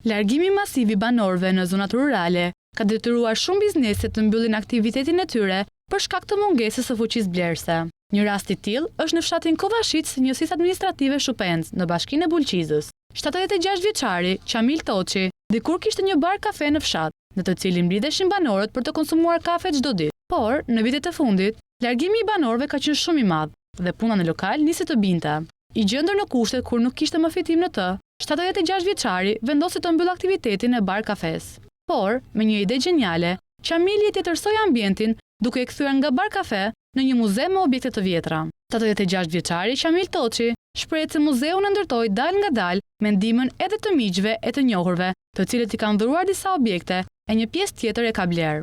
Largimi masiv I banorëve në zonat rurale ka detyruar shumë biznese të mbyllin aktivitetin e tyre për shkak të mungesës së fuqisë blerëse. Një rast I tillë është në fshatin Kovašić, njësisë administrative Shupendz, në bashkinë e Bulqizës. 76 vjeçari Qamil Toçi dikur kishte një bar kafe në fshat, në të cilin mblidheshin banorët për të konsumuar kafe çdo ditë. Por, në vitet e fundit, largimi I banorëve ka qenë shumë I madh dhe puna në lokal nisi të binte. I gjendër në kushtet kur nuk kishte më fitim në të, 76 vjeçari vendosi të mbyll aktivitetin e bar kafes. Por, me një ide geniale, Qamili tjetërsoi ambientin duke e kthyer nga bar kafe në një muze me objekte të vjetra. 86 vjeçari Qamil Toçi shprehet se muzeu në ndërtoi dal nga dal me ndihmën edhe të miqve e të njohurve, të cilët I kanë dhuruar disa objekte e një pjesë tjetër e ka bler.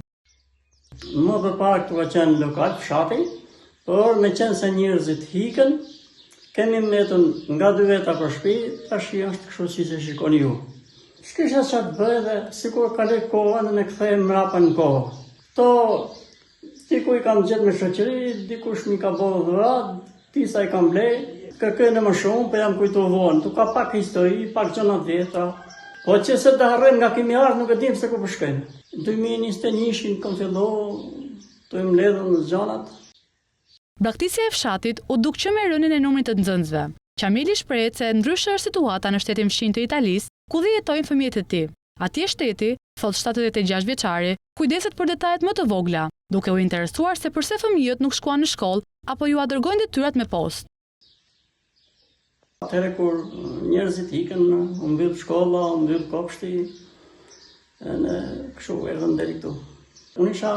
Më përpara këtu ka qenë lokal fshati, por me qenë se njerëzit hikën, kemi metën nga 2 veta për shtëpi, tash është kështu siç e shikoni ju. S'kisha çfarë të bëj dhe sikur kaloj kohën me kthej mrapa në kohë. To diku I kam gjetë me shoqëri, dikush mi ka bërë dhuratë, disa I kam blej, kërkojnë më shumë, po jam kujtu vonë. Tu ka pak histori, pak gjëra të vjetra. Po që se të harrojmë nga kemi ardhur nuk e dim se ku po shkojmë. 2021 kam filluar të më mbledhën në gjanat. Braktisja e fshatit u duk që me rënien e numrit të nxënësve. Qamili shprehet se ndryshe është situata në shtetin fshinj të Italisë, ku dhe jetojnë fëmijët e tij. Atje shteti, thot 76 vjeçari, kujdeset për detajet më të vogla, duke u interesuar se pse fëmijët nuk shkuan në shkollë apo ju dërgojnë detyrat me postë. Atëherë kur njerëzit ikën, u mbyll shkolla, u mbyll kopshti, në kështu erdhëm deri këtu. Unë isha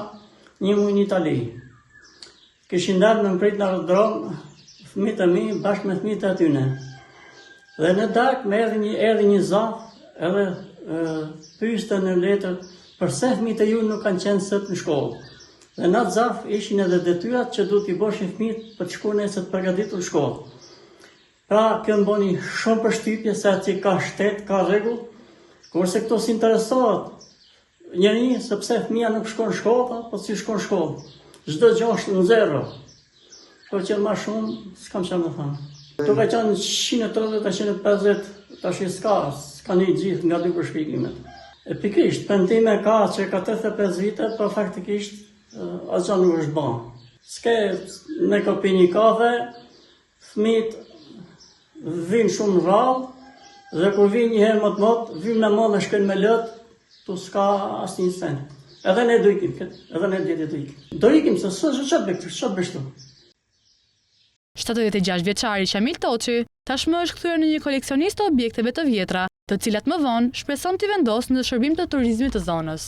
një muaj në Itali. Kishin dalë me mprit në aerodrom fëmijët e mi bashkë me fëmijët e atyne. Dhe në darkë më erdhi një zaf, edhe pyeste në letër pse fëmijët e ju nuk kanë qenë sot në shkollë. Dhe në atë zaf ishin edhe detyrat që duhet I boshin fëmijët për të shkuar nesër të përgatitur në shkollë. Pra, kjo më boni shumë përshtypje se atje ka shtet, ka rregull, kurse këto s'interesohet njëri sepse fëmia nuk shkon në shkollë, po si shkon në shkollë. Çdo gjë është në zero. Po që më shumë s'kam çfarë më thënë. Këto ka qenë 130-150, tash s'ka një gjithë nga 2 përshpjegimet. E pikërisht, pendime ka që ka 85 vite, po faktikisht asgjë nuk është bën. S'ke me kopi një kafe, fëmijët vinë shumë rrallë, dhe kur vinë një herë më të motë, vinë me modë shkojnë me lëtë, tu s'ka asnjë sen. Edhe ne do ikim këtë, edhe ne djetë do ikim. Do ikim se ç'është bështu. 76 vjeçari Qamil Toçi tashmë është kthyer në një koleksionist të objekteve të vjetra, të cilat më vonë shpreson t'i vendosë në shërbim të turizmit të zonës.